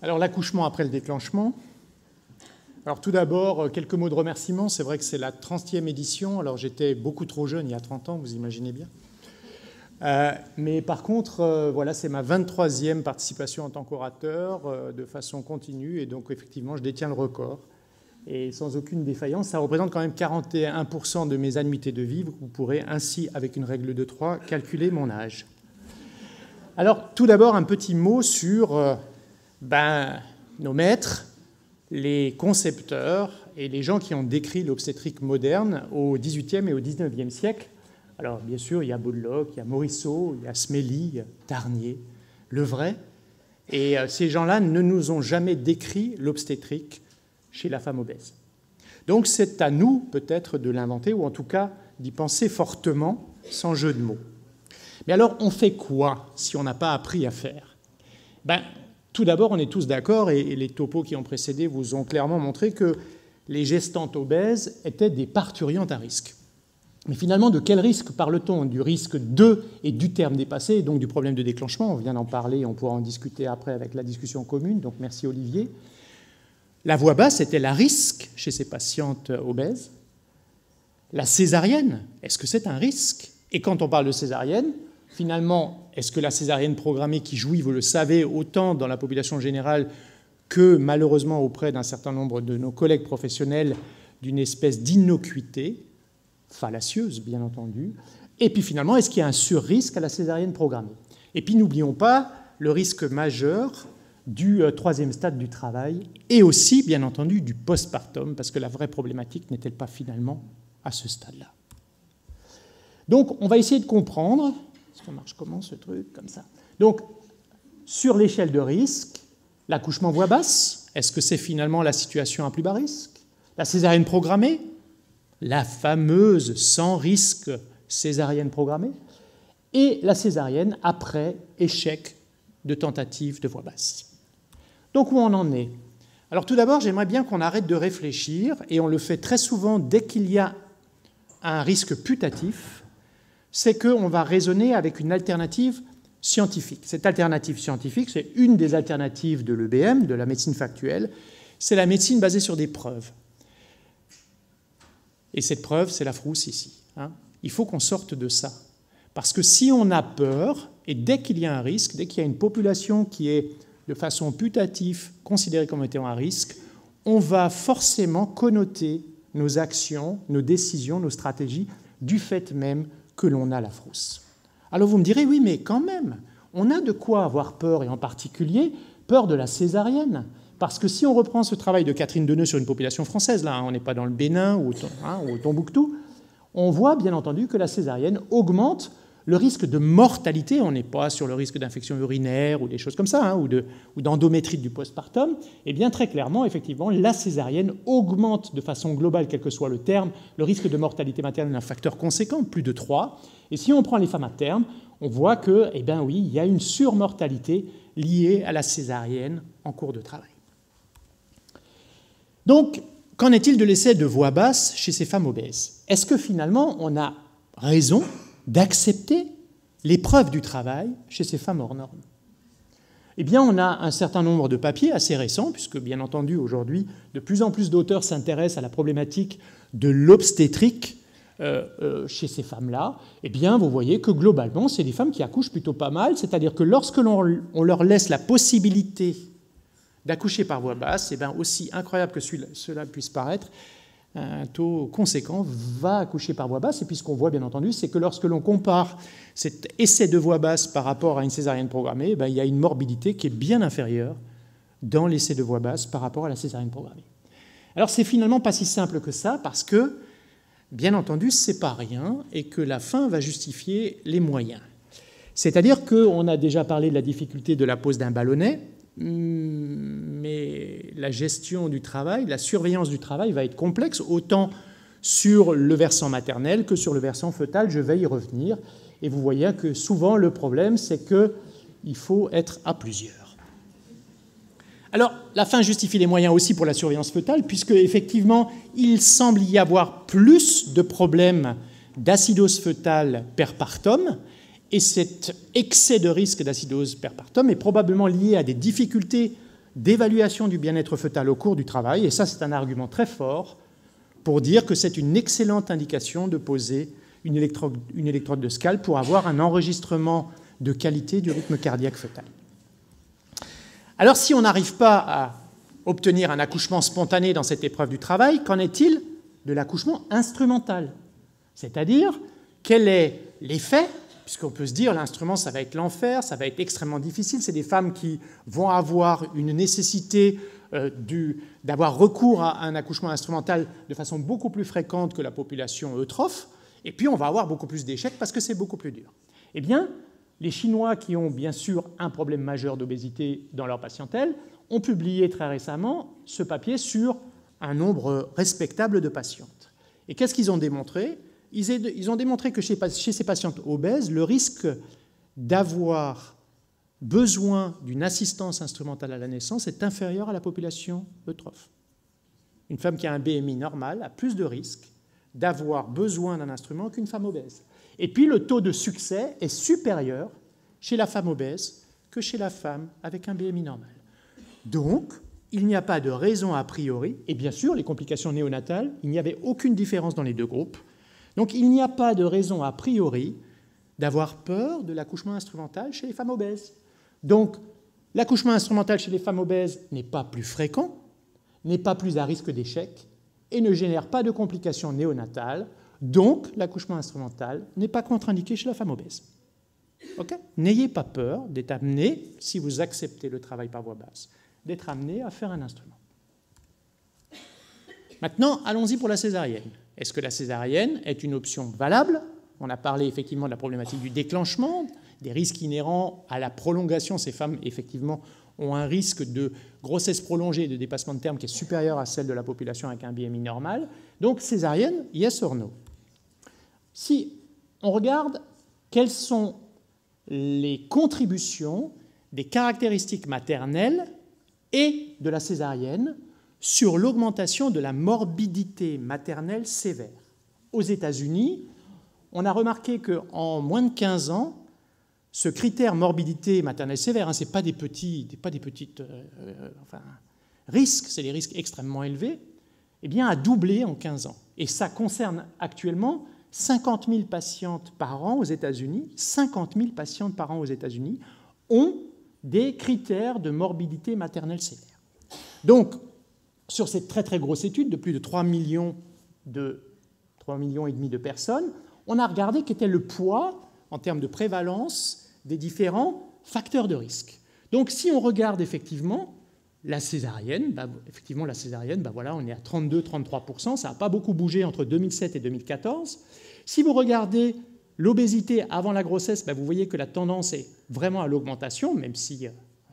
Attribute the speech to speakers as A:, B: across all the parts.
A: Alors, l'accouchement après le déclenchement. Alors, tout d'abord, quelques mots de remerciement. C'est vrai que c'est la 30e édition. Alors, j'étais beaucoup trop jeune il y a 30 ans, vous imaginez bien. Mais par contre, voilà, c'est ma 23e participation en tant qu'orateur de façon continue. Et donc, effectivement, je détiens le record. Et sans aucune défaillance, ça représente quand même 41% de mes annuités de vie. Vous pourrez ainsi, avec une règle de 3, calculer mon âge. Alors, tout d'abord, un petit mot sur nos maîtres, les concepteurs et les gens qui ont décrit l'obstétrique moderne au XVIIIe et au XIXe siècle. Alors, bien sûr, il y a Baudeloc, il y a Morisot, il y a Smély, Tarnier, Levray. Et ces gens-là ne nous ont jamais décrit l'obstétrique chez la femme obèse. Donc, c'est à nous, peut-être, de l'inventer, ou en tout cas d'y penser fortement, sans jeu de mots. Mais alors, on fait quoi si on n'a pas appris à faire ? Tout d'abord, on est tous d'accord, et les topos qui ont précédé vous ont clairement montré que les gestantes obèses étaient des parturientes à risque. Mais finalement, de quel risque parle-t-on ? Du risque de et du terme dépassé, et donc du problème de déclenchement. On vient d'en parler, on pourra en discuter après avec la discussion commune, donc merci Olivier. La voix basse était la risque chez ces patientes obèses. La césarienne, est-ce que c'est un risque ? Et quand on parle de césarienne, finalement, est-ce que la césarienne programmée qui jouit, vous le savez, autant dans la population générale que malheureusement auprès d'un certain nombre de nos collègues professionnels, d'une espèce d'innocuité, fallacieuse bien entendu, et puis finalement, est-ce qu'il y a un sur-risque à la césarienne programmée ? Et puis n'oublions pas le risque majeur du troisième stade du travail et aussi, bien entendu, du postpartum, parce que la vraie problématique n'est-elle pas finalement à ce stade-là ? Donc, on va essayer de comprendre. Ça marche comment ce truc ? Comme ça. Donc, sur l'échelle de risque, l'accouchement voix basse, est-ce que c'est finalement la situation à plus bas risque ? La césarienne programmée, la fameuse sans risque césarienne programmée, et la césarienne après échec de tentative de voix basse. Donc, où on en est ? Alors, tout d'abord, j'aimerais bien qu'on arrête de réfléchir, et on le fait très souvent dès qu'il y a un risque putatif, c'est qu'on va raisonner avec une alternative scientifique. Cette alternative scientifique, c'est une des alternatives de l'EBM, de la médecine factuelle, c'est la médecine basée sur des preuves. Et cette preuve, c'est la frousse ici. Il faut qu'on sorte de ça. Parce que si on a peur, et dès qu'il y a un risque, dès qu'il y a une population qui est de façon putative considérée comme étant un risque, on va forcément connoter nos actions, nos décisions, nos stratégies du fait même que l'on a la frousse. Alors vous me direz, oui, mais quand même, on a de quoi avoir peur, et en particulier peur de la césarienne. Parce que si on reprend ce travail de Catherine Deneuve sur une population française, là, on n'est pas dans le Bénin ou au Tombouctou, on voit bien entendu que la césarienne augmente le risque de mortalité. On n'est pas sur le risque d'infection urinaire ou des choses comme ça, ou d'endométrite du postpartum. Et bien très clairement, effectivement, la césarienne augmente de façon globale, quel que soit le terme, le risque de mortalité maternelle d'un facteur conséquent, plus de 3. Et si on prend les femmes à terme, on voit que, oui, il y a une surmortalité liée à la césarienne en cours de travail. Donc, qu'en est-il de l'essai de voix basse chez ces femmes obèses ? Est-ce que finalement, on a raison d'accepter l'épreuve du travail chez ces femmes hors normes ? Eh bien, on a un certain nombre de papiers assez récents, puisque, bien entendu, aujourd'hui, de plus en plus d'auteurs s'intéressent à la problématique de l'obstétrique chez ces femmes-là. Eh bien, vous voyez que, globalement, c'est des femmes qui accouchent plutôt pas mal, c'est-à-dire que lorsque l'on leur laisse la possibilité d'accoucher par voix basse, aussi incroyable que cela puisse paraître, un taux conséquent va accoucher par voix basse. Et puis ce qu'on voit, bien entendu, c'est que lorsque l'on compare cet essai de voix basse par rapport à une césarienne programmée, il y a une morbidité qui est bien inférieure dans l'essai de voix basse par rapport à la césarienne programmée. Alors c'est finalement pas si simple que ça, parce que, bien entendu, c'est pas rien, et que la fin va justifier les moyens. C'est-à-dire qu'on a déjà parlé de la difficulté de la pose d'un ballonnet, mais la gestion du travail, la surveillance du travail va être complexe, autant sur le versant maternel que sur le versant fœtal. Je vais y revenir. Et vous voyez que souvent, le problème, c'est qu'il faut être à plusieurs. Alors, la fin justifie les moyens aussi pour la surveillance fœtale, puisque, effectivement, il semble y avoir plus de problèmes d'acidose fœtale perpartum, et cet excès de risque d'acidose perpartum est probablement lié à des difficultés d'évaluation du bien-être fœtal au cours du travail, et ça c'est un argument très fort pour dire que c'est une excellente indication de poser une électrode de scalp pour avoir un enregistrement de qualité du rythme cardiaque fœtal. Alors si on n'arrive pas à obtenir un accouchement spontané dans cette épreuve du travail, qu'en est-il de l'accouchement instrumental? C'est-à-dire, quel est l'effet? Puisqu'on peut se dire, l'instrument, ça va être l'enfer, ça va être extrêmement difficile. C'est des femmes qui vont avoir une nécessité d'avoir recours à un accouchement instrumental de façon beaucoup plus fréquente que la population eutrophe. Et puis, on va avoir beaucoup plus d'échecs parce que c'est beaucoup plus dur. Eh bien, les Chinois, qui ont bien sûr un problème majeur d'obésité dans leur patientèle, ont publié très récemment ce papier sur un nombre respectable de patientes. Et qu'est-ce qu'ils ont démontré? Ils ont démontré que chez ces patientes obèses, le risque d'avoir besoin d'une assistance instrumentale à la naissance est inférieur à la population eutrophe. Une femme qui a un BMI normal a plus de risques d'avoir besoin d'un instrument qu'une femme obèse. Et puis le taux de succès est supérieur chez la femme obèse que chez la femme avec un BMI normal. Donc, il n'y a pas de raison a priori, et bien sûr, les complications néonatales, il n'y avait aucune différence dans les deux groupes. Donc, il n'y a pas de raison a priori d'avoir peur de l'accouchement instrumental chez les femmes obèses. Donc, l'accouchement instrumental chez les femmes obèses n'est pas plus fréquent, n'est pas plus à risque d'échec et ne génère pas de complications néonatales. Donc, l'accouchement instrumental n'est pas contre-indiqué chez la femme obèse. Okay? N'ayez pas peur d'être amené, si vous acceptez le travail par voie basse, d'être amené à faire un instrument. Maintenant, allons-y pour la césarienne. Est-ce que la césarienne est une option valable? On a parlé effectivement de la problématique du déclenchement, des risques inhérents à la prolongation. Ces femmes, effectivement, ont un risque de grossesse prolongée et de dépassement de terme qui est supérieur à celle de la population avec un BMI normal. Donc, césarienne, yes or no? Si on regarde quelles sont les contributions des caractéristiques maternelles et de la césarienne sur l'augmentation de la morbidité maternelle sévère. Aux États-Unis, on a remarqué qu'en moins de 15 ans, ce critère morbidité maternelle sévère, ce n'est pas des petits risques, c'est des risques extrêmement élevés, eh bien, a doublé en 15 ans. Et ça concerne actuellement 50 000 patientes par an aux États-Unis. 50 000 patientes par an aux États-Unis ont des critères de morbidité maternelle sévère. Donc, sur cette très très grosse étude de plus de 3,5 millions de personnes, on a regardé quel était le poids en termes de prévalence des différents facteurs de risque. Donc, si on regarde effectivement la césarienne, voilà, on est à 32-33%, ça n'a pas beaucoup bougé entre 2007 et 2014. Si vous regardez l'obésité avant la grossesse, vous voyez que la tendance est vraiment à l'augmentation, même si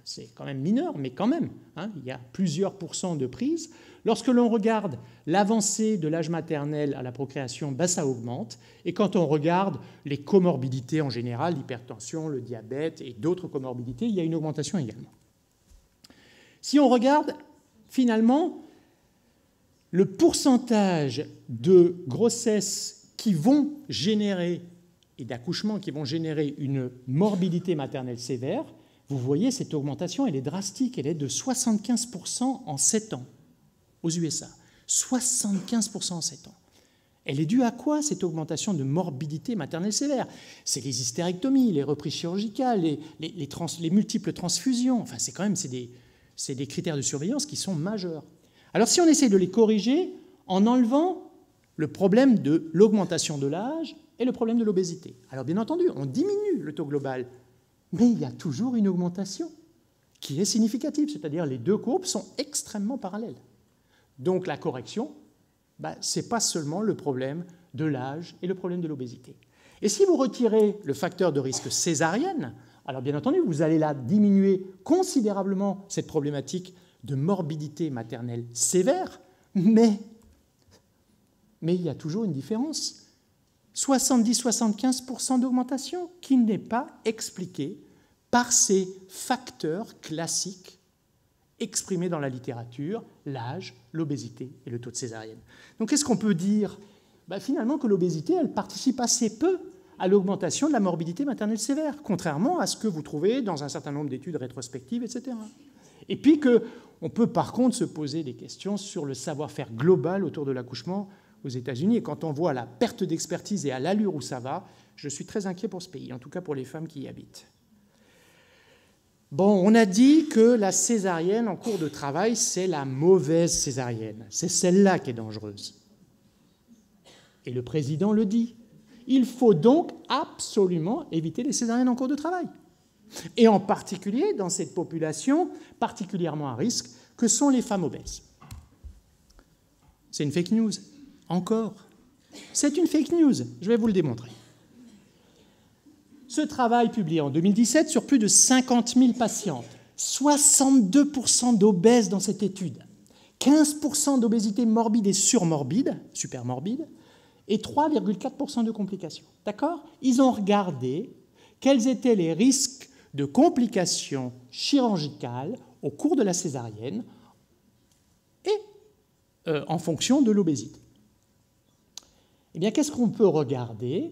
A: c'est quand même mineur, mais quand même, il y a plusieurs pourcents de prise. Lorsque l'on regarde l'avancée de l'âge maternel à la procréation, ça augmente. Et quand on regarde les comorbidités en général, l'hypertension, le diabète et d'autres comorbidités, il y a une augmentation également. Si on regarde finalement le pourcentage de grossesses qui vont générer et d'accouchements qui vont générer une morbidité maternelle sévère, vous voyez cette augmentation, elle est drastique, elle est de 75% en 7 ans aux USA. 75% en 7 ans. Elle est due à quoi, cette augmentation de morbidité maternelle sévère? C'est les hystérectomies, les reprises chirurgicales, les multiples transfusions. Enfin, c'est des critères de surveillance qui sont majeurs. Alors, si on essaie de les corriger en enlevant le problème de l'augmentation de l'âge et le problème de l'obésité. Alors, bien entendu, on diminue le taux global, mais il y a toujours une augmentation qui est significative, c'est-à-dire les deux courbes sont extrêmement parallèles. Donc, la correction, ce n'est pas seulement le problème de l'âge et le problème de l'obésité. Et si vous retirez le facteur de risque césarienne, alors bien entendu, vous allez là diminuer considérablement cette problématique de morbidité maternelle sévère, mais il y a toujours une différence. 70-75% d'augmentation qui n'est pas expliquée par ces facteurs classiques exprimés dans la littérature, l'âge, l'obésité et le taux de césarienne. Donc, qu'est-ce qu'on peut dire? Finalement, que l'obésité, elle participe assez peu à l'augmentation de la morbidité maternelle sévère, contrairement à ce que vous trouvez dans un certain nombre d'études rétrospectives, etc. Et puis qu'on peut par contre se poser des questions sur le savoir-faire global autour de l'accouchement aux États-Unis. Et quand on voit la perte d'expertise et à l'allure où ça va, je suis très inquiet pour ce pays, en tout cas pour les femmes qui y habitent. Bon, on a dit que la césarienne en cours de travail, c'est la mauvaise césarienne. C'est celle-là qui est dangereuse. Et le président le dit. Il faut donc absolument éviter les césariennes en cours de travail. Et en particulier dans cette population particulièrement à risque que sont les femmes obèses. C'est une fake news. Encore. C'est une fake news. Je vais vous le démontrer. Ce travail publié en 2017 sur plus de 50 000 patientes, 62% d'obèses dans cette étude, 15% d'obésité morbide et surmorbide, supermorbide, et 3,4% de complications. D'accord ? Ils ont regardé quels étaient les risques de complications chirurgicales au cours de la césarienne et en fonction de l'obésité. Eh bien, qu'est-ce qu'on peut regarder ?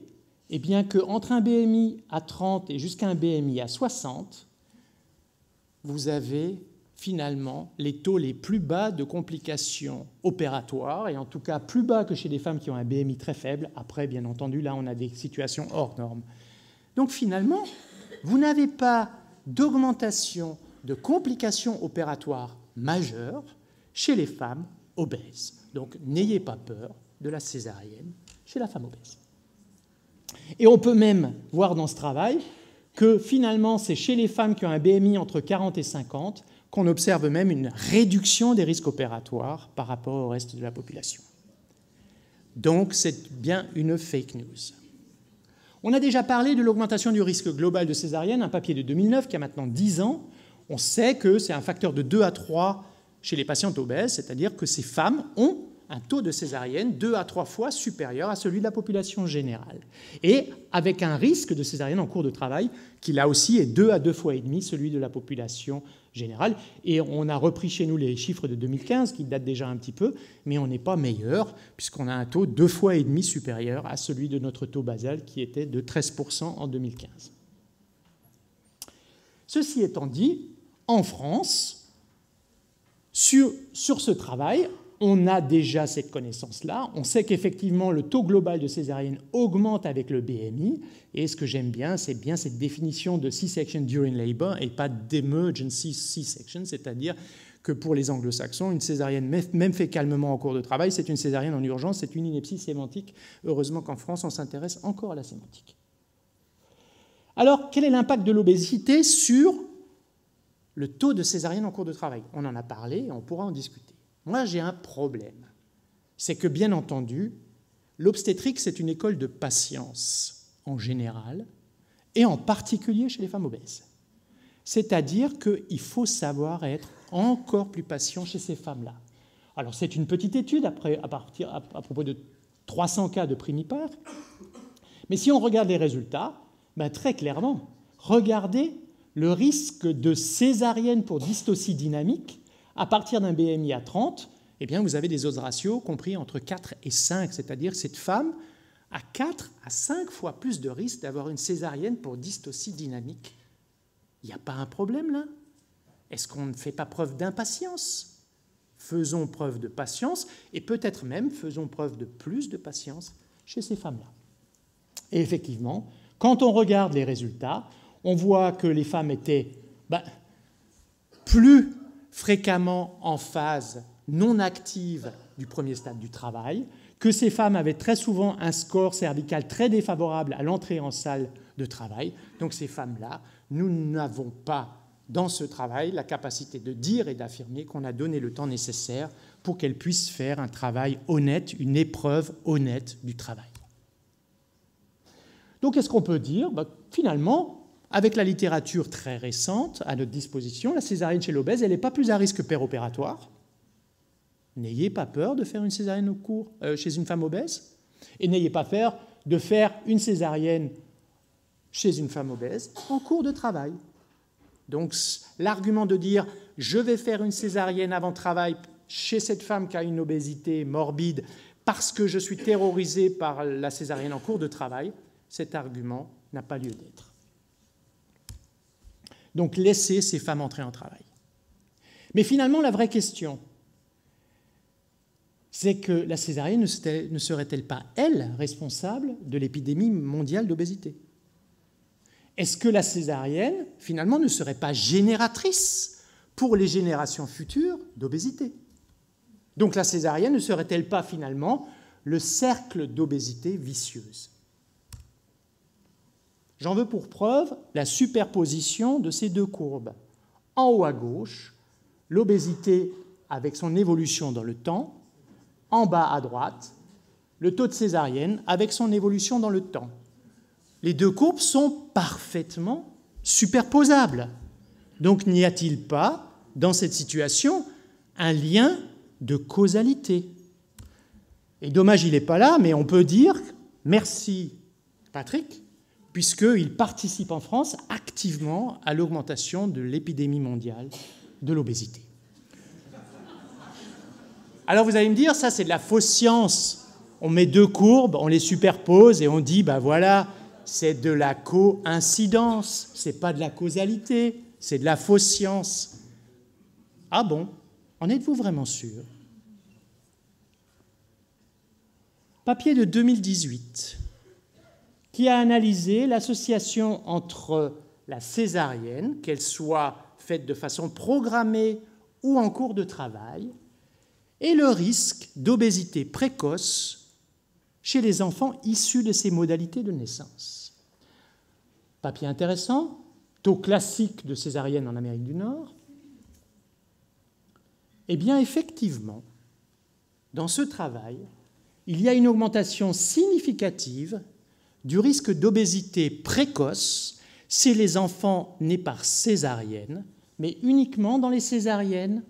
A: Eh bien, qu'entre un BMI à 30 et jusqu'à un BMI à 60, vous avez finalement les taux les plus bas de complications opératoires, et en tout cas plus bas que chez des femmes qui ont un BMI très faible. Après, bien entendu, là, on a des situations hors normes. Donc finalement, vous n'avez pas d'augmentation de complications opératoires majeures chez les femmes obèses. Donc n'ayez pas peur de la césarienne chez la femme obèse. Et on peut même voir dans ce travail que finalement, c'est chez les femmes qui ont un BMI entre 40 et 50 qu'on observe même une réduction des risques opératoires par rapport au reste de la population. Donc, c'est bien une fake news. On a déjà parlé de l'augmentation du risque global de césarienne, un papier de 2009 qui a maintenant 10 ans. On sait que c'est un facteur de 2 à 3 chez les patientes obèses, c'est-à-dire que ces femmes ont un taux de césarienne 2 à 3 fois supérieur à celui de la population générale. Et avec un risque de césarienne en cours de travail qui, là aussi, est 2 à 2 fois et demi celui de la population générale. Et on a repris chez nous les chiffres de 2015, qui datent déjà un petit peu, mais on n'est pas meilleur, puisqu'on a un taux 2 fois et demi supérieur à celui de notre taux basal, qui était de 13% en 2015. Ceci étant dit, en France, sur ce travail, on a déjà cette connaissance-là. On sait qu'effectivement, le taux global de césarienne augmente avec le BMI. Et ce que j'aime bien, c'est bien cette définition de C-section during labor et pas d'emergency C-section, c'est-à-dire que pour les anglo-saxons, une césarienne, même fait calmement en cours de travail, c'est une césarienne en urgence, c'est une ineptie sémantique. Heureusement qu'en France, on s'intéresse encore à la sémantique. Alors, quel est l'impact de l'obésité sur le taux de césarienne en cours de travail? On en a parlé et on pourra en discuter. Moi, j'ai un problème. C'est que, bien entendu, l'obstétrique, c'est une école de patience en général, et en particulier chez les femmes obèses. C'est-à-dire qu'il faut savoir être encore plus patient chez ces femmes-là. Alors, c'est une petite étude à propos de 300 cas de primipare, mais si on regarde les résultats, très clairement, regardez le risque de césarienne pour dystocie dynamique. À partir d'un BMI à 30, eh bien, vous avez des odds ratios compris entre 4 et 5, c'est-à-dire que cette femme a 4 à 5 fois plus de risque d'avoir une césarienne pour dystocie dynamique. Il n'y a pas un problème là? Est-ce qu'on ne fait pas preuve d'impatience? Faisons preuve de patience et peut-être même faisons preuve de plus de patience chez ces femmes-là. Et effectivement, quand on regarde les résultats, on voit que les femmes étaient plus fréquemment en phase non active du premier stade du travail, que ces femmes avaient très souvent un score cervical très défavorable à l'entrée en salle de travail. Donc ces femmes-là, nous n'avons pas dans ce travail la capacité de dire et d'affirmer qu'on a donné le temps nécessaire pour qu'elles puissent faire un travail honnête, une épreuve honnête du travail. Donc qu'est-ce qu'on peut dire? Finalement, avec la littérature très récente à notre disposition, la césarienne chez l'obèse, elle n'est pas plus à risque péropératoire. N'ayez pas peur de faire une césarienne au cours chez une femme obèse, et n'ayez pas peur de faire une césarienne chez une femme obèse en cours de travail. Donc l'argument de dire « je vais faire une césarienne avant travail chez cette femme qui a une obésité morbide parce que je suis terrorisé par la césarienne en cours de travail », cet argument n'a pas lieu d'être. Donc laissez ces femmes entrer en travail. Mais finalement, la vraie question, c'est que la césarienne ne serait-elle pas, elle, responsable de l'épidémie mondiale d'obésité? Est-ce que la césarienne, finalement, ne serait pas génératrice pour les générations futures d'obésité? Donc la césarienne ne serait-elle pas, finalement, le cercle d'obésité vicieuse? J'en veux pour preuve la superposition de ces deux courbes. En haut à gauche, l'obésité avec son évolution dans le temps. En bas à droite, le taux de césarienne avec son évolution dans le temps. Les deux courbes sont parfaitement superposables. Donc n'y a-t-il pas, dans cette situation, un lien de causalité? Et dommage, il n'est pas là, mais on peut dire merci Patrick, puisqu'il participe en France activement à l'augmentation de l'épidémie mondiale de l'obésité. Alors vous allez me dire, ça c'est de la fausse science. On met deux courbes, on les superpose et on dit, ben voilà, c'est de la coïncidence, c'est pas de la causalité, c'est de la fausse science. Ah bon? En êtes-vous vraiment sûr? Papier de 2018 qui a analysé l'association entre la césarienne, qu'elle soit faite de façon programmée ou en cours de travail, et le risque d'obésité précoce chez les enfants issus de ces modalités de naissance. Papier intéressant, taux classique de césarienne en Amérique du Nord. Eh bien, effectivement, dans ce travail, il y a une augmentation significative du risque d'obésité précoce chez les enfants nés par césarienne, mais uniquement dans les césariennes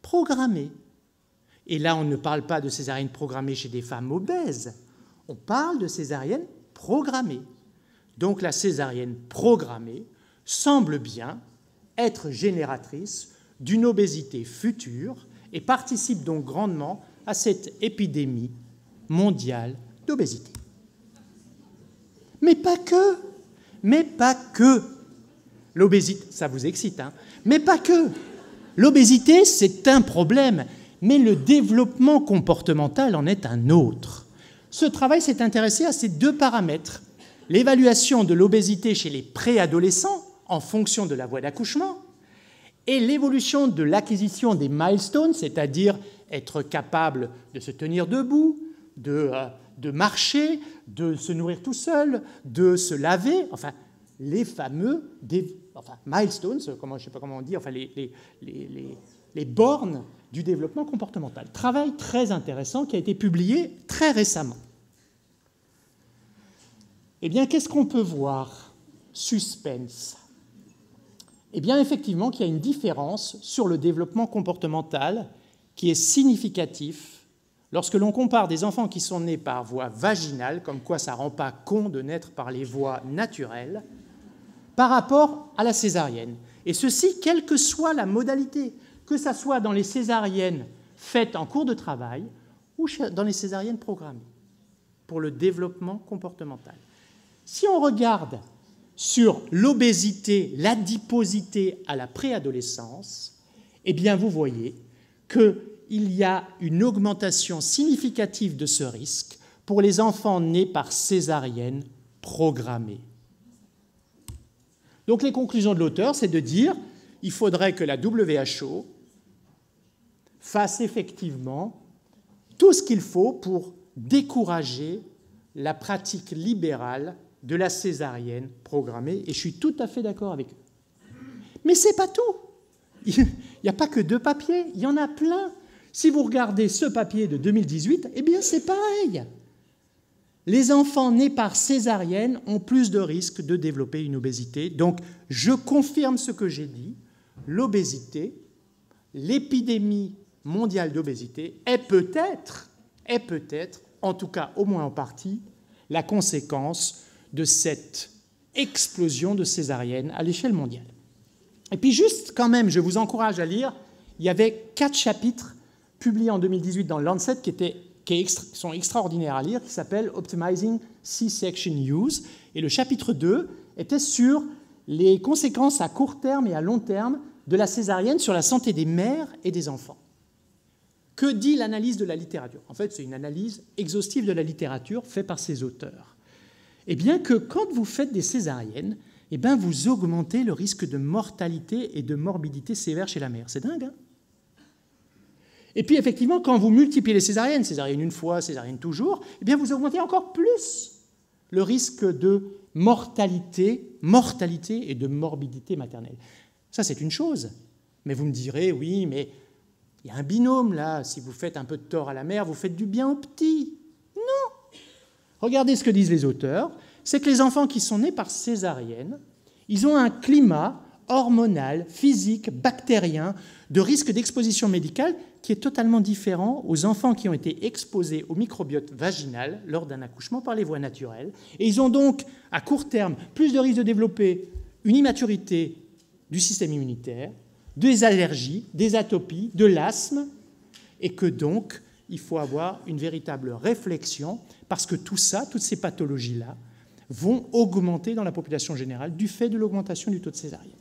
A: programmées. Et là, on ne parle pas de césarienne programmée chez des femmes obèses, on parle de césarienne programmée. Donc la césarienne programmée semble bien être génératrice d'une obésité future et participe donc grandement à cette épidémie mondiale d'obésité. Mais pas que. L'obésité, ça vous excite, hein? Mais pas que. L'obésité, c'est un problème, mais le développement comportemental en est un autre. Ce travail s'est intéressé à ces deux paramètres, l'évaluation de l'obésité chez les préadolescents en fonction de la voie d'accouchement et l'évolution de l'acquisition des milestones, c'est-à-dire être capable de se tenir debout, de marcher, de se nourrir tout seul, de se laver, enfin, les fameux milestones, je ne sais pas comment on dit, enfin, les bornes du développement comportemental. Travail très intéressant qui a été publié très récemment. Eh bien, qu'est-ce qu'on peut voir? Suspense. Eh bien, effectivement, qu'il y a une différence sur le développement comportemental qui est significatif lorsque l'on compare des enfants qui sont nés par voie vaginale, comme quoi ça ne rend pas con de naître par les voies naturelles, par rapport à la césarienne. Et ceci, quelle que soit la modalité, que ce soit dans les césariennes faites en cours de travail ou dans les césariennes programmées, pour le développement comportemental. Si on regarde sur l'obésité, l'adiposité à la préadolescence, eh bien vous voyez qu'il y a une augmentation significative de ce risque pour les enfants nés par césarienne programmée. Donc les conclusions de l'auteur, c'est de dire qu'il faudrait que la WHO fasse effectivement tout ce qu'il faut pour décourager la pratique libérale de la césarienne programmée, et je suis tout à fait d'accord avec eux. Mais ce n'est pas tout. Il n'y a pas que deux papiers, il y en a plein. Si vous regardez ce papier de 2018, eh bien c'est pareil. Les enfants nés par césarienne ont plus de risques de développer une obésité. Donc, je confirme ce que j'ai dit, l'obésité, l'épidémie mondiale d'obésité est peut-être, en tout cas au moins en partie, la conséquence de cette explosion de césariennes à l'échelle mondiale. Et puis juste quand même, je vous encourage à lire, il y avait 4 chapitres publiés en 2018 dans le Lancet qui sont extraordinaires à lire, qui s'appellent « Optimizing C-Section Use ». Et le chapitre 2 était sur les conséquences à court terme et à long terme de la césarienne sur la santé des mères et des enfants. Que dit l'analyse de la littérature? En fait, c'est une analyse exhaustive de la littérature faite par ces auteurs. Eh bien que quand vous faites des césariennes, eh bien vous augmentez le risque de mortalité et de morbidité sévère chez la mère. C'est dingue, hein? Et puis effectivement, quand vous multipliez les césariennes, césarienne une fois, césarienne toujours, eh bien vous augmentez encore plus le risque de mortalité et de morbidité maternelle. Ça, c'est une chose. Mais vous me direz, oui, mais il y a un binôme là. Si vous faites un peu de tort à la mère, vous faites du bien au petit. Non. Regardez ce que disent les auteurs. C'est que les enfants qui sont nés par césarienne, ils ont un climat hormonal, physique, bactérien, de risque d'exposition médicale qui est totalement différent aux enfants qui ont été exposés au microbiote vaginal lors d'un accouchement par les voies naturelles. Et ils ont donc, à court terme, plus de risque de développer une immaturité du système immunitaire, des allergies, des atopies, de l'asthme, et que donc, il faut avoir une véritable réflexion, parce que tout ça, toutes ces pathologies-là, vont augmenter dans la population générale du fait de l'augmentation du taux de césarienne.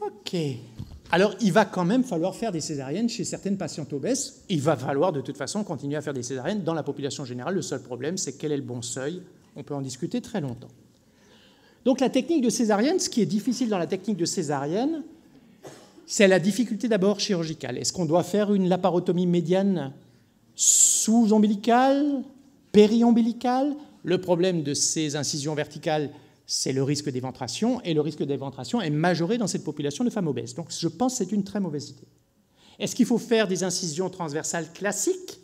A: OK. Alors, il va quand même falloir faire des césariennes chez certaines patientes obèses. Il va falloir de toute façon continuer à faire des césariennes dans la population générale. Le seul problème, c'est quel est le bon seuil. On peut en discuter très longtemps. Donc, la technique de césarienne, ce qui est difficile dans la technique de césarienne, c'est la difficulté d'abord chirurgicale. Est-ce qu'on doit faire une laparotomie médiane sous-ombilicale, périombilicale? Le problème de ces incisions verticales, c'est le risque d'éventration, et le risque d'éventration est majoré dans cette population de femmes obèses. Donc je pense que c'est une très mauvaise idée. Est-ce qu'il faut faire des incisions transversales classiques?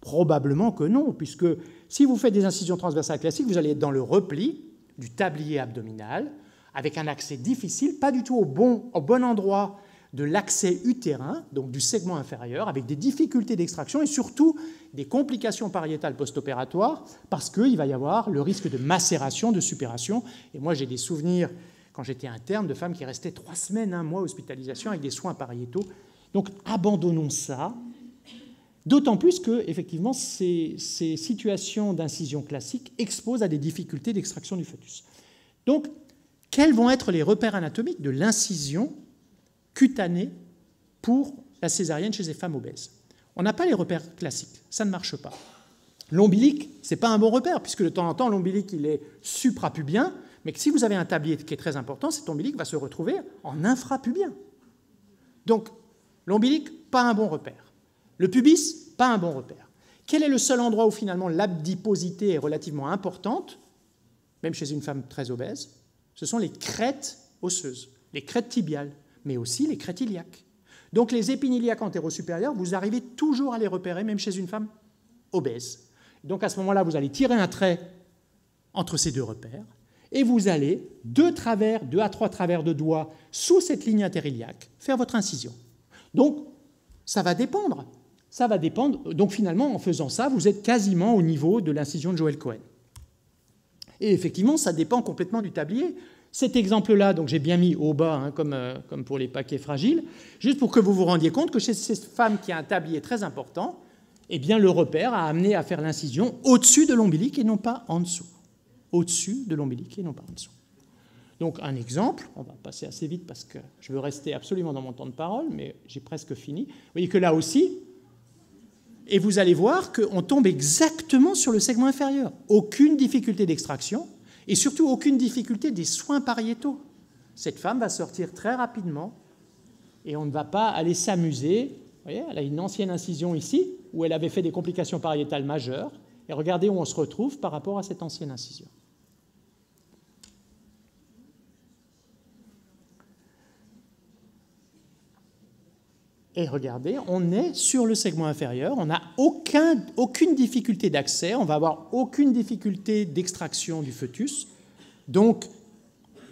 A: Probablement que non, puisque si vous faites des incisions transversales classiques, vous allez être dans le repli du tablier abdominal, avec un accès difficile, pas du tout au bon endroit de l'accès utérin, donc du segment inférieur, avec des difficultés d'extraction et surtout des complications pariétales post-opératoires, parce qu'il va y avoir le risque de macération, de suppuration. Et moi, j'ai des souvenirs, quand j'étais interne, de femmes qui restaient 3 semaines, 1 mois hospitalisation avec des soins pariétaux. Donc, abandonnons ça, d'autant plus que, effectivement, ces situations d'incision classique exposent à des difficultés d'extraction du fœtus. Donc, quels vont être les repères anatomiques de l'incision cutanée pour la césarienne chez les femmes obèses? On n'a pas les repères classiques, ça ne marche pas. L'ombilic, ce n'est pas un bon repère, puisque de temps en temps, l'ombilic, il est suprapubien, mais que si vous avez un tablier qui est très important, cet ombilic va se retrouver en infrapubien. Donc, l'ombilic, pas un bon repère. Le pubis, pas un bon repère. Quel est le seul endroit où finalement l'adiposité est relativement importante, même chez une femme très obèse? Ce sont les crêtes osseuses, les crêtes tibiales, mais aussi les crêtes iliaques. Donc les épines iliaques antéro-supérieures, vous arrivez toujours à les repérer, même chez une femme obèse. Donc à ce moment-là, vous allez tirer un trait entre ces deux repères, et vous allez, 2 à 3 travers de doigts sous cette ligne interiliaque, faire votre incision. Donc, ça va dépendre. Ça va dépendre. Donc finalement, en faisant ça, vous êtes quasiment au niveau de l'incision de Joël Cohen. Et effectivement, ça dépend complètement du tablier. Cet exemple-là, donc j'ai bien mis au bas, hein, comme pour les paquets fragiles, juste pour que vous vous rendiez compte que chez cette femme qui a un tablier très important, eh bien, le repère a amené à faire l'incision au-dessus de l'ombilic et non pas en dessous. Au-dessus de l'ombilic et non pas en dessous. Donc un exemple, on va passer assez vite parce que je veux rester absolument dans mon temps de parole, mais j'ai presque fini. Vous voyez que là aussi, et vous allez voir qu'on tombe exactement sur le segment inférieur. Aucune difficulté d'extraction et surtout aucune difficulté des soins pariétaux. Cette femme va sortir très rapidement et on ne va pas aller s'amuser. Vous voyez, elle a une ancienne incision ici où elle avait fait des complications pariétales majeures. Et regardez où on se retrouve par rapport à cette ancienne incision. Et regardez, on est sur le segment inférieur, on n'a aucune difficulté d'accès, on va avoir aucune difficulté d'extraction du fœtus. Donc,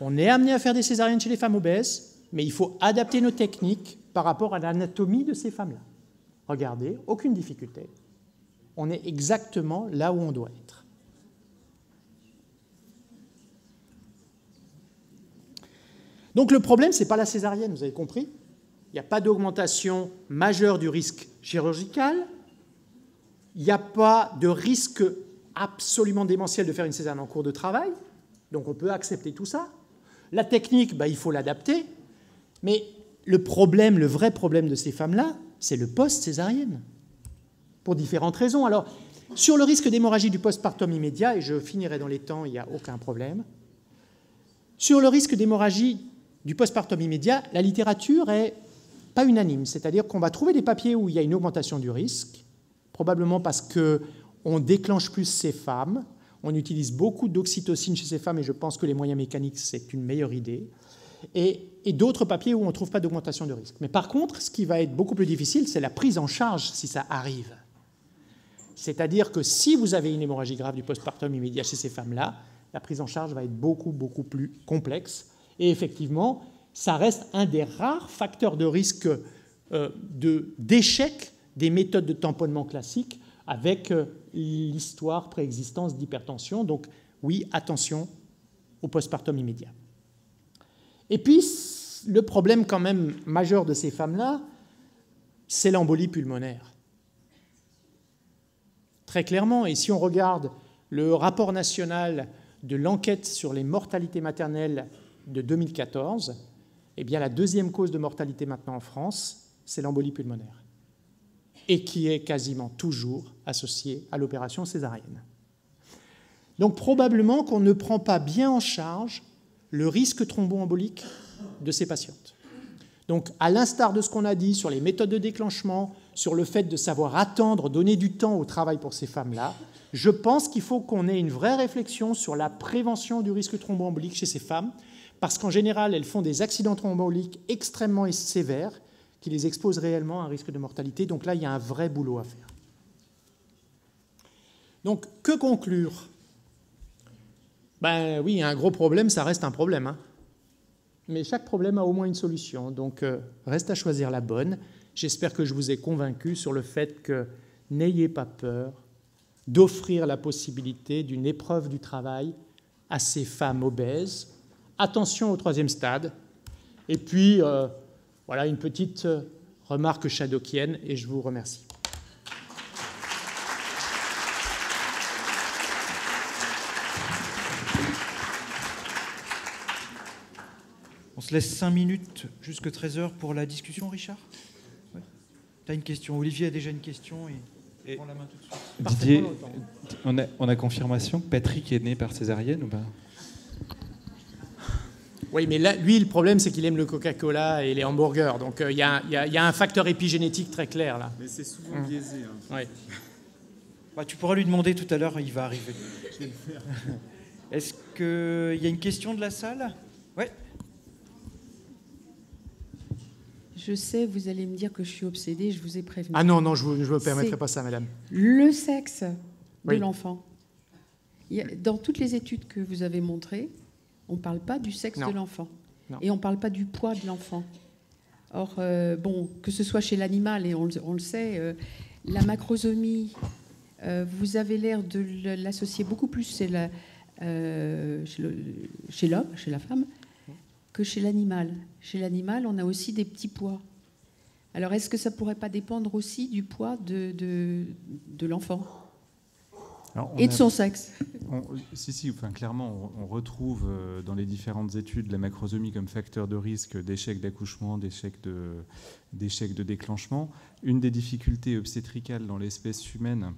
A: on est amené à faire des césariennes chez les femmes obèses, mais il faut adapter nos techniques par rapport à l'anatomie de ces femmes-là. Regardez, aucune difficulté. On est exactement là où on doit être. Donc, le problème, ce n'est pas la césarienne, vous avez compris ? Il n'y a pas d'augmentation majeure du risque chirurgical. Il n'y a pas de risque absolument démentiel de faire une césarienne en cours de travail. Donc on peut accepter tout ça. La technique, il faut l'adapter, mais le problème, le vrai problème de ces femmes-là, c'est le post-césarienne, pour différentes raisons. Alors, sur le risque d'hémorragie du postpartum immédiat, et je finirai dans les temps, il n'y a aucun problème. Sur le risque d'hémorragie du postpartum immédiat, la littérature est pas unanime, c'est-à-dire qu'on va trouver des papiers où il y a une augmentation du risque, probablement parce qu'on déclenche plus ces femmes, on utilise beaucoup d'oxytocine chez ces femmes, et je pense que les moyens mécaniques, c'est une meilleure idée, et d'autres papiers où on ne trouve pas d'augmentation de risque. Mais par contre, ce qui va être beaucoup plus difficile, c'est la prise en charge si ça arrive. C'est-à-dire que si vous avez une hémorragie grave du postpartum immédiat chez ces femmes-là, la prise en charge va être beaucoup, beaucoup plus complexe. Et effectivement, ça reste un des rares facteurs de risque d'échec des méthodes de tamponnement classiques avec l'histoire préexistence d'hypertension. Donc oui, attention au postpartum immédiat. Et puis, le problème quand même majeur de ces femmes-là, c'est l'embolie pulmonaire. Très clairement, et si on regarde le rapport national de l'enquête sur les mortalités maternelles de 2014, eh bien la deuxième cause de mortalité maintenant en France, c'est l'embolie pulmonaire, et qui est quasiment toujours associée à l'opération césarienne. Donc probablement qu'on ne prend pas bien en charge le risque thromboembolique de ces patientes. Donc, à l'instar de ce qu'on a dit sur les méthodes de déclenchement, sur le fait de savoir attendre, donner du temps au travail pour ces femmes-là, je pense qu'il faut qu'on ait une vraie réflexion sur la prévention du risque thromboembolique chez ces femmes, parce qu'en général, elles font des accidents thromboemboliques extrêmement sévères qui les exposent réellement à un risque de mortalité. Donc là, il y a un vrai boulot à faire. Donc, que conclure ? Ben oui, un gros problème, ça reste un problème, hein. Mais chaque problème a au moins une solution. Donc, reste à choisir la bonne. J'espère que je vous ai convaincu sur le fait que n'ayez pas peur d'offrir la possibilité d'une épreuve du travail à ces femmes obèses. Attention au 3e stade. Et puis, voilà une petite remarque shadockienne, et je vous remercie.
B: On se laisse 5 minutes jusqu'à 13h pour la discussion, Richard ? Ouais. Tu as une question. Olivier a déjà une question et prends la main tout de suite.
C: Didier, on a confirmation que Patrick est né par césarienne ou pas ?
A: Oui, mais là, lui, le problème, c'est qu'il aime le Coca-Cola et les hamburgers. Donc, il y a un facteur épigénétique très clair, là.
D: Mais c'est souvent biaisé. Hein.
A: Ouais.
B: Bah, tu pourras lui demander tout à l'heure, il va arriver.
D: Je vais le faire.
B: Est-ce qu'il y a une question de la salle ? Oui.
E: Je sais, vous allez me dire que je suis obsédée, je vous ai prévenu.
A: Ah non, je ne vous permettrai pas ça, madame.
E: Le sexe de
A: Oui.
E: l'enfant. Dans toutes les études que vous avez montrées, on ne parle pas du sexe de l'enfant. Et on ne parle pas du poids de l'enfant. Or, que ce soit chez l'animal, et on le sait, la macrosomie, vous avez l'air de l'associer beaucoup plus chez l'homme, chez la femme, que chez l'animal. Chez l'animal, on a aussi des petits poids. Alors, est-ce que ça ne pourrait pas dépendre aussi du poids de l'enfant et de son sexe?
C: Clairement, on retrouve dans les différentes études la macrosomie comme facteur de risque d'échec d'accouchement, d'échec de déclenchement. Une des difficultés obstétricales dans l'espèce humaine,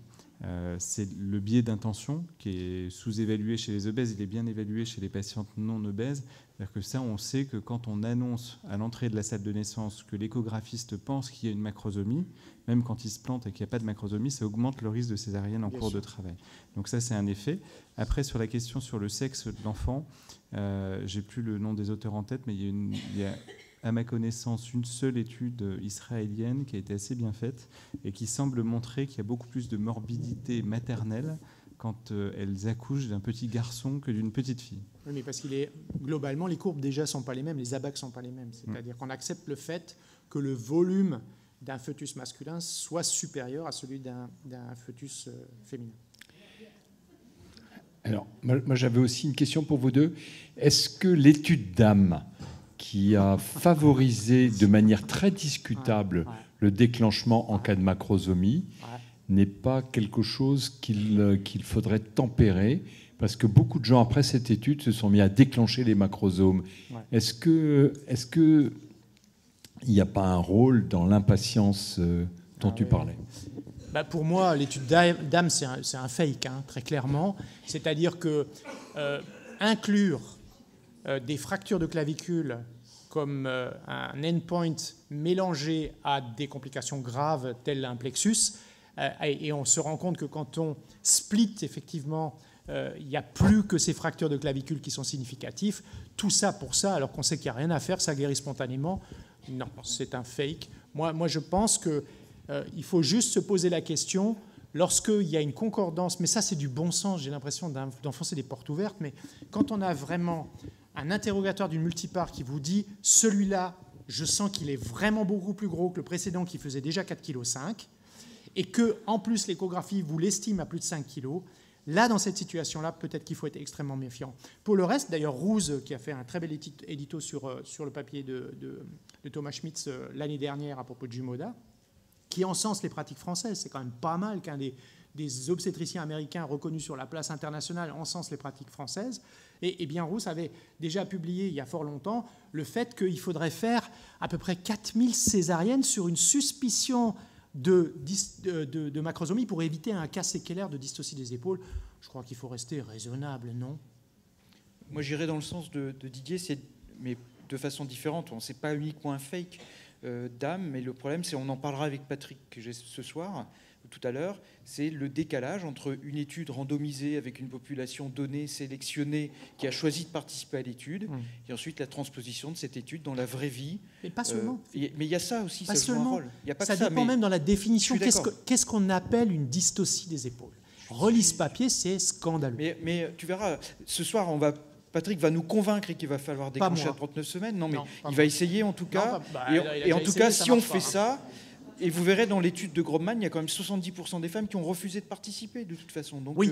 C: c'est le biais d'intention qui est sous-évalué chez les obèses, il est bien évalué chez les patientes non obèses. C'est-à-dire que ça, on sait que quand on annonce à l'entrée de la salle de naissance que l'échographiste pense qu'il y a une macrosomie, même quand il se plante et qu'il n'y a pas de macrosomie, ça augmente le risque de césarienne en cours de travail. Donc ça, c'est un effet. Après, sur la question sur le sexe de l'enfant, j'ai plus le nom des auteurs en tête, mais il y a à ma connaissance, une seule étude israélienne qui a été assez bien faite et qui semble montrer qu'il y a beaucoup plus de morbidité maternelle quand elles accouchent d'un petit garçon que d'une petite fille.
A: Oui, mais parce qu'il est globalement, les courbes déjà ne sont pas les mêmes, les abacs ne sont pas les mêmes. C'est-à-dire qu'on accepte le fait que le volume d'un fœtus masculin soit supérieur à celui d'un fœtus féminin.
F: Alors, moi j'avais aussi une question pour vous deux. Est-ce que l'étude d'âme qui a favorisé de manière très discutable le déclenchement en cas de macrosomie n'est pas quelque chose qu'il faudrait tempérer, parce que beaucoup de gens, après cette étude, se sont mis à déclencher les macrosomes. Ouais. Est-ce que il n'y a pas un rôle dans l'impatience dont tu parlais?
A: Pour moi, l'étude d'âme, c'est un fake, hein, très clairement. C'est-à-dire que inclure des fractures de clavicule comme un endpoint mélangé à des complications graves telles un plexus, et on se rend compte que quand on split, effectivement, il n'y a plus que ces fractures de clavicule qui sont significatifs. Tout ça pour ça, alors qu'on sait qu'il n'y a rien à faire, ça guérit spontanément. Non, c'est un fake. Moi je pense qu'il faut juste se poser la question, lorsqu'il y a une concordance, mais ça c'est du bon sens, j'ai l'impression d'enfoncer des portes ouvertes, mais quand on a vraiment un interrogatoire d'une multipart qui vous dit « celui-là, je sens qu'il est vraiment beaucoup plus gros que le précédent qui faisait déjà 4,5 kg », et qu'en plus l'échographie vous l'estime à plus de 5 kg, là, dans cette situation-là, peut-être qu'il faut être extrêmement méfiant. Pour le reste, d'ailleurs, Rouse, qui a fait un très bel édito sur le papier de Thomas Schmitz l'année dernière à propos de Jumoda, qui encense les pratiques françaises. C'est quand même pas mal qu'un des obstétriciens américains reconnus sur la place internationale encense les pratiques françaises. Et bien, Rouse avait déjà publié, il y a fort longtemps, le fait qu'il faudrait faire à peu près 4000 césariennes sur une suspicion de macrosomie pour éviter un cas séquelaire de dystocie des épaules. Je crois qu'il faut rester raisonnable, non?
B: Moi, j'irais dans le sens de Didier, mais de façon différente. Ce n'est pas uniquement un fake d'âme, mais le problème, c'est, on en parlera avec Patrick ce soir, tout à l'heure, c'est le décalage entre une étude randomisée avec une population donnée, sélectionnée, qui a choisi de participer à l'étude, et ensuite la transposition de cette étude dans la vraie vie.
A: Mais pas seulement.
B: Mais il y a ça aussi,
A: pas
B: ça joue un rôle. Il y a pas
A: ça
B: que ça
A: dépend même dans la définition.
B: Qu'est-ce
A: Qu'est-ce qu'on appelle une dystocie des épaules? Relis ce papier, c'est scandaleux.
B: Mais tu verras, ce soir, Patrick va nous convaincre qu'il va falloir déclencher à 39 semaines. Non, mais il va essayer en tout cas. Et en tout cas, si on fait ça... Et vous verrez dans l'étude de Grobman, il y a quand même 70% des femmes qui ont refusé de participer de toute façon. Donc,
A: oui.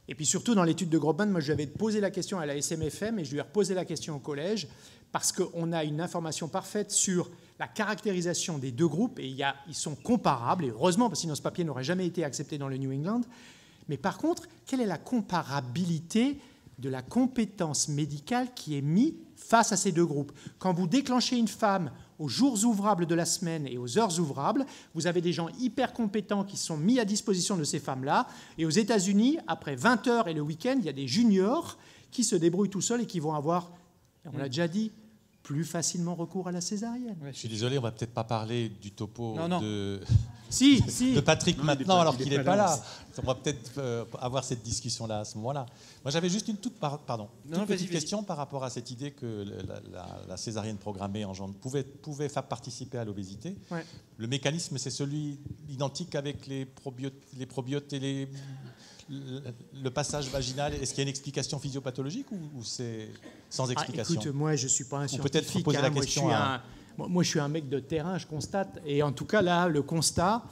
A: Et puis surtout dans l'étude de Grobman, moi je lui avais posé la question à la SMFM et je lui ai reposé la question au collège parce qu'on a une information parfaite sur la caractérisation des deux groupes et ils sont comparables, et heureusement parce que sinon ce papier n'aurait jamais été accepté dans le New England. Mais par contre, quelle est la comparabilité de la compétence médicale qui est mise face à ces deux groupes? Quand vous déclenchez une femme aux jours ouvrables de la semaine et aux heures ouvrables, vous avez des gens hyper compétents qui sont mis à disposition de ces femmes-là. Et aux États-Unis, après 20 heures et le week-end, il y a des juniors qui se débrouillent tout seuls et qui vont avoir, on l'a déjà dit, plus facilement recours à la césarienne.
G: Ouais, je suis désolé, on va peut-être pas parler du topo de Patrick maintenant, alors qu'il n'est pas là. On va peut-être avoir cette discussion-là à ce moment-là. Moi, j'avais juste une toute petite question par rapport à cette idée que la césarienne programmée pouvait faire participer à l'obésité. Ouais. Le mécanisme, c'est celui identique avec les probiotes et le passage vaginal. Est-ce qu'il y a une explication physiopathologique ou c'est sans explication?
A: Écoute, moi, je ne suis pas un scientifique.
G: Peut-être poser la question
A: moi, je suis un mec de terrain, je constate. Et en tout cas, là, le constat,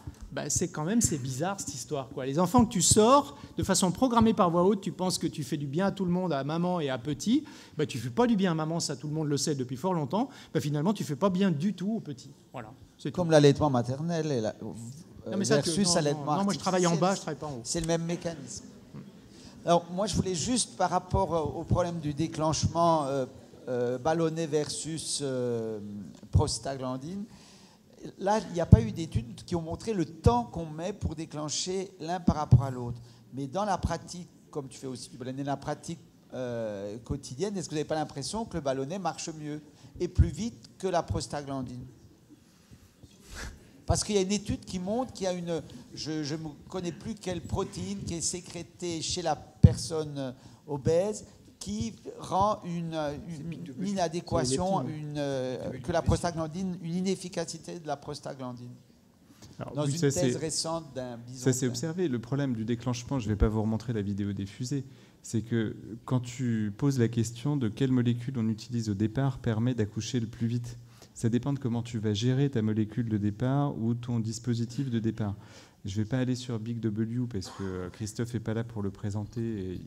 A: c'est bizarre, cette histoire, quoi. Les enfants que tu sors, de façon programmée par voie haute, tu penses que tu fais du bien à tout le monde, à maman et à petit. Tu ne fais pas du bien à maman, ça, tout le monde le sait depuis fort longtemps. Finalement, tu ne fais pas bien du tout au petit. Voilà.
H: Comme l'allaitement maternel et versus l'allaitement artificiel.
A: Non, moi, je travaille en bas, je ne travaille pas en haut.
H: C'est le même mécanisme. Alors, moi, je voulais juste, par rapport au problème du déclenchement ballonné versus prostaglandine, là, il n'y a pas eu d'études qui ont montré le temps qu'on met pour déclencher l'un par rapport à l'autre. Mais dans la pratique, comme tu fais aussi du ballonné, la pratique quotidienne, est-ce que vous n'avez pas l'impression que le ballonné marche mieux et plus vite que la prostaglandine? Parce qu'il y a une étude qui montre qu'il y a je ne connais plus quelle protéine qui est sécrétée chez la personne obèse qui rend une inadéquation, que la prostaglandine, une inefficacité de la prostaglandine.
C: Alors,
H: dans une thèse récente d'un bison.
C: Ça s'est observé. Le problème du déclenchement, je ne vais pas vous remontrer la vidéo des fusées, c'est que quand tu poses la question de quelle molécule on utilise au départ permet d'accoucher le plus vite, ça dépend de comment tu vas gérer ta molécule de départ ou ton dispositif de départ. Je ne vais pas aller sur Big W parce que Christophe n'est pas là pour le présenter.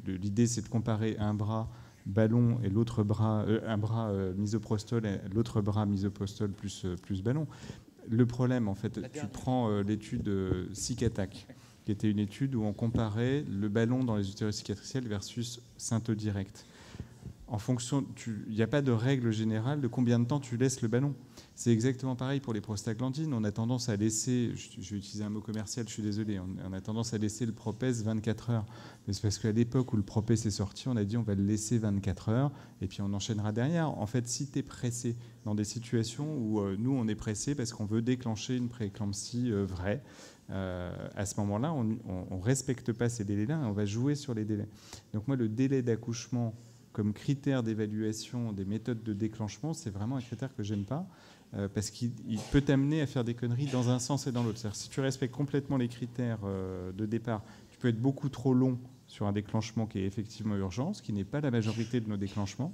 C: L'idée, c'est de comparer un bras ballon et l'autre bras, un bras misoprostol et l'autre bras misoprostol plus ballon. Le problème, en fait, tu prends l'étude SIC Attack qui était une étude où on comparait le ballon dans les utérus cicatriciels versus syntho direct. En fonction, il n'y a pas de règle générale de combien de temps tu laisses le ballon. C'est exactement pareil pour les prostaglandines. On a tendance à laisser, je vais utiliser un mot commercial, je suis désolé, on a tendance à laisser le propès 24 heures. Mais c'est parce qu'à l'époque où le propès est sorti, on a dit on va le laisser 24 heures et puis on enchaînera derrière. En fait, si tu es pressé dans des situations où nous, on est pressé parce qu'on veut déclencher une prééclampsie vraie, à ce moment-là, on ne respecte pas ces délais-là et on va jouer sur les délais. Donc moi, le délai d'accouchement comme critère d'évaluation des méthodes de déclenchement, c'est vraiment un critère que j'aime pas, parce qu'il peut t'amener à faire des conneries dans un sens et dans l'autre. Si tu respectes complètement les critères de départ, tu peux être beaucoup trop long sur un déclenchement qui est effectivement urgent, ce qui n'est pas la majorité de nos déclenchements.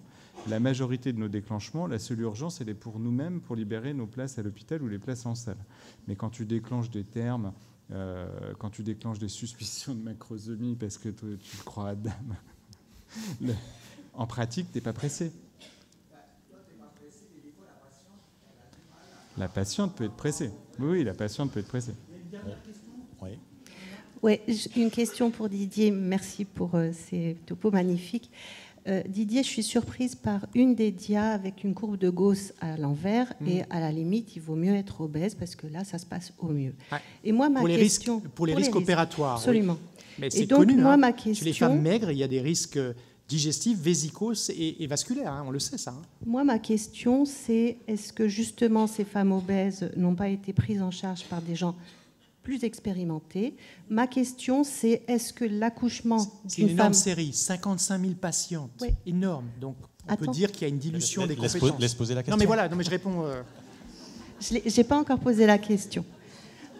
C: La majorité de nos déclenchements, la seule urgence, elle est pour nous-mêmes, pour libérer nos places à l'hôpital ou les places en salle. Mais quand tu déclenches des termes, quand tu déclenches des suspicions de macrosomie parce que tu le crois à dame, en pratique, tu n'es pas pressé. La patiente peut être pressée. Oui, la patiente peut être pressée.
I: Oui, une question pour Didier. Merci pour ces topos magnifiques. Didier, je suis surprise par une des dias avec une courbe de Gauss à l'envers et à la limite, il vaut mieux être obèse parce que là, ça se passe au mieux.
A: Ouais.
I: Et moi, ma question...
A: Pour les risques opératoires.
I: Absolument.
A: Oui. Mais c'est
I: et donc,
A: connu.
I: moi, ma question...
A: Chez les femmes maigres, il y a des risques digestifs, vésicaux et vasculaires. On le sait, ça.
I: Moi, ma question, c'est est-ce que justement ces femmes obèses n'ont pas été prises en charge par des gens plus expérimentés? Ma question, c'est est-ce que l'accouchement d'une femme...
A: C'est une énorme série, 55 000 patientes. Oui. Énorme. Donc, on peut dire qu'il y a une dilution des compétences.
G: Laisse poser la question.
A: Non, mais voilà, je réponds...
I: Je n'ai pas encore posé la question.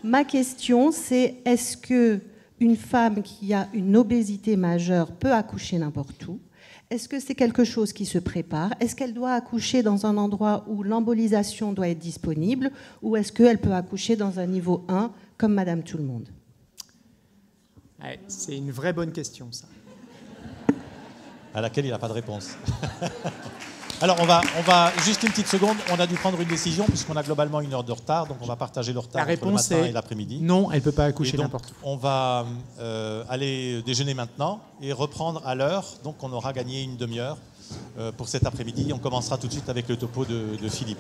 I: Ma question, c'est est-ce que une femme qui a une obésité majeure peut accoucher n'importe où? Est-ce que c'est quelque chose qui se prépare? Est-ce qu'elle doit accoucher dans un endroit où l'embolisation doit être disponible? Ou est-ce qu'elle peut accoucher dans un niveau 1 comme Madame Tout-le-Monde?
A: Ouais, c'est une vraie bonne question, ça.
G: À laquelle il n'a pas de réponse. Alors, on va juste une petite seconde. On a dû prendre une décision puisqu'on a globalement 1 heure de retard. Donc, on va partager le retard entre le matin et l'après-midi.
A: Non, elle ne peut pas accoucher n'importe où.
G: On va aller déjeuner maintenant et reprendre à l'heure. Donc, on aura gagné une demi-heure pour cet après-midi. On commencera tout de suite avec le topo de Philippe.